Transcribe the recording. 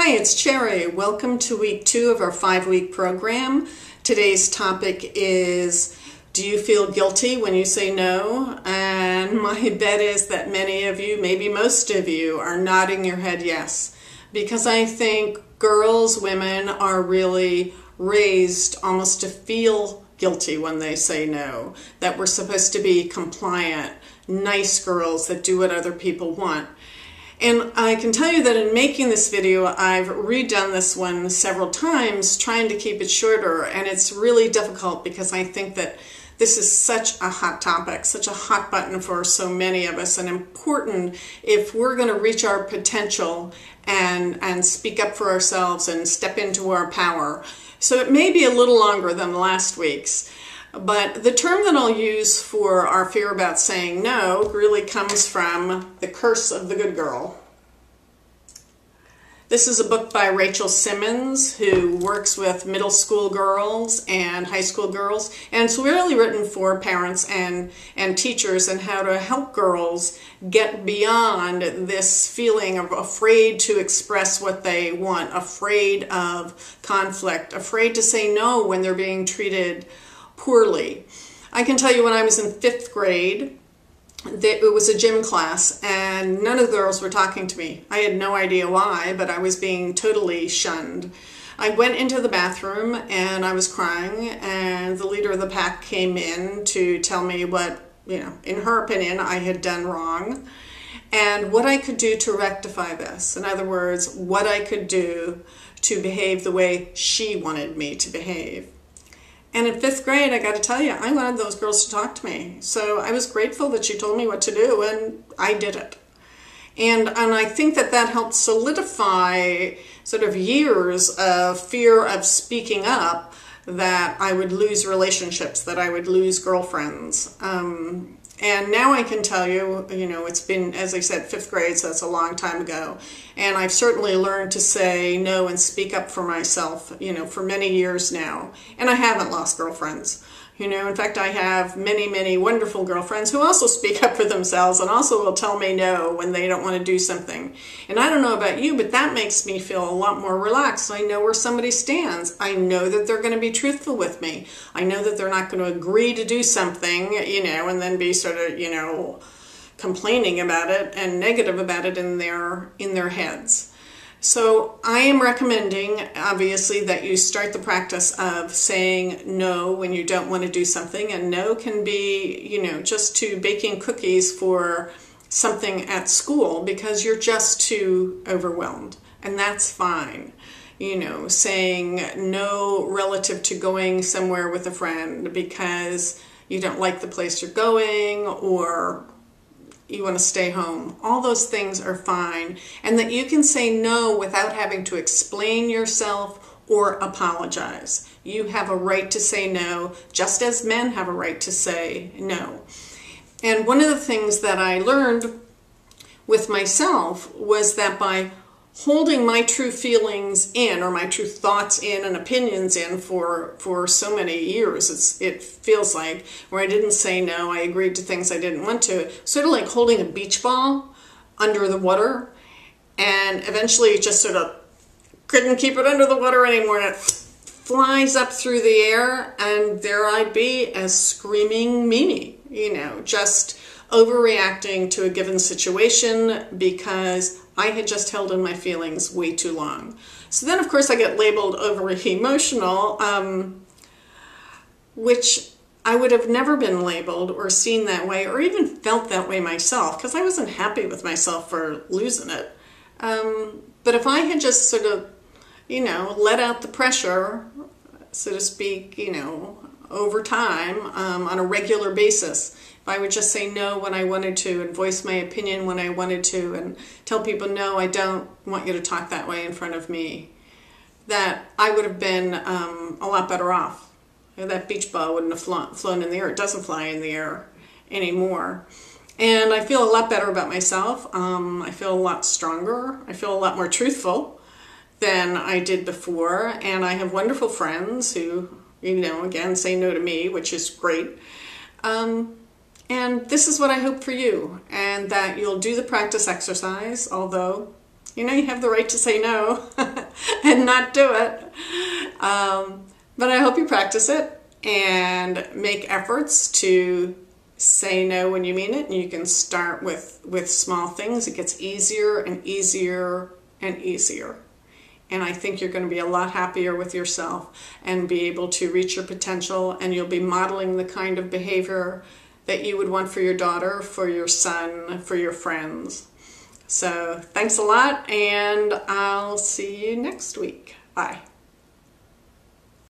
Hi, it's Cherry. Welcome to week 2 of our 5-week program. Today's topic is, do you feel guilty when you say no? And my bet is that many of you, maybe most of you, are nodding your head yes. Because I think girls, women are really raised almost to feel guilty when they say no. That we're supposed to be compliant, nice girls that do what other people want. And I can tell you that in making this video, I've redone this one several times, trying to keep it shorter, and it's really difficult because I think that this is such a hot topic, such a hot button for so many of us, and important if we're going to reach our potential and speak up for ourselves and step into our power. So it may be a little longer than last week's. But the term that I'll use for our fear about saying no really comes from The Curse of the Good Girl. This is a book by Rachel Simmons, who works with middle school girls and high school girls. And it's really written for parents and teachers and how to help girls get beyond this feeling of afraid to express what they want, afraid of conflict, afraid to say no when they're being treated poorly. I can tell you when I was in 5th grade, it was a gym class and none of the girls were talking to me. I had no idea why, but I was being totally shunned. I went into the bathroom and I was crying, and the leader of the pack came in to tell me what, in her opinion, I had done wrong and what I could do to rectify this. In other words, what I could do to behave the way she wanted me to behave. And in 5th grade, I got to tell you, I wanted those girls to talk to me. So I was grateful that she told me what to do, and I did it. And I think that that helped solidify sort of years of fear of speaking up, that I would lose relationships, that I would lose girlfriends. And now I can tell you, it's been, as I said, 5th grade, so that's a long time ago. And I've certainly learned to say no and speak up for myself, for many years now. And I haven't lost girlfriends. In fact, I have many, many wonderful girlfriends who also speak up for themselves and also will tell me no when they don't want to do something. And I don't know about you, but that makes me feel a lot more relaxed. I know where somebody stands. I know that they're going to be truthful with me. I know that they're not going to agree to do something, and then be sort of, complaining about it and negative about it in their heads. So I am recommending, obviously, that you start the practice of saying no when you don't want to do something. And no can be, just to baking cookies for something at school because you're just too overwhelmed. And that's fine. Saying no relative to going somewhere with a friend because you don't like the place you're going, or you want to stay home. All those things are fine. And that you can say no without having to explain yourself or apologize. You have a right to say no, just as men have a right to say no. And one of the things that I learned with myself was that by holding my true feelings in, or my true thoughts in and opinions in for so many years, it feels like, where I didn't say no, I agreed to things I didn't want to, sort of like holding a beach ball under the water, and eventually it just sort of couldn't keep it under the water anymore, and it flies up through the air, and there I'd be, a screaming meanie, just overreacting to a given situation because I had just held in my feelings way too long. So then, of course, I get labeled overly emotional, which I would have never been labeled or seen that way or even felt that way myself, because I wasn't happy with myself for losing it. But if I had just sort of, let out the pressure, so to speak, over time, on a regular basis, if I would just say no when I wanted to and voice my opinion when I wanted to and tell people, no, I don't want you to talk that way in front of me, that I would have been a lot better off. That beach ball wouldn't have flown in the air. It doesn't fly in the air anymore. And I feel a lot better about myself. I feel a lot stronger. I feel a lot more truthful than I did before. And I have wonderful friends who, again, say no to me, which is great. And this is what I hope for you, and that you'll do the practice exercise, although You know, you have the right to say no and not do it. But I hope you practice it and make efforts to say no when you mean it. And you can start with small things. It gets easier and easier and easier. And I think you're going to be a lot happier with yourself and be able to reach your potential, and you'll be modeling the kind of behavior that you would want for your daughter, for your son, for your friends. So thanks a lot, and I'll see you next week. Bye.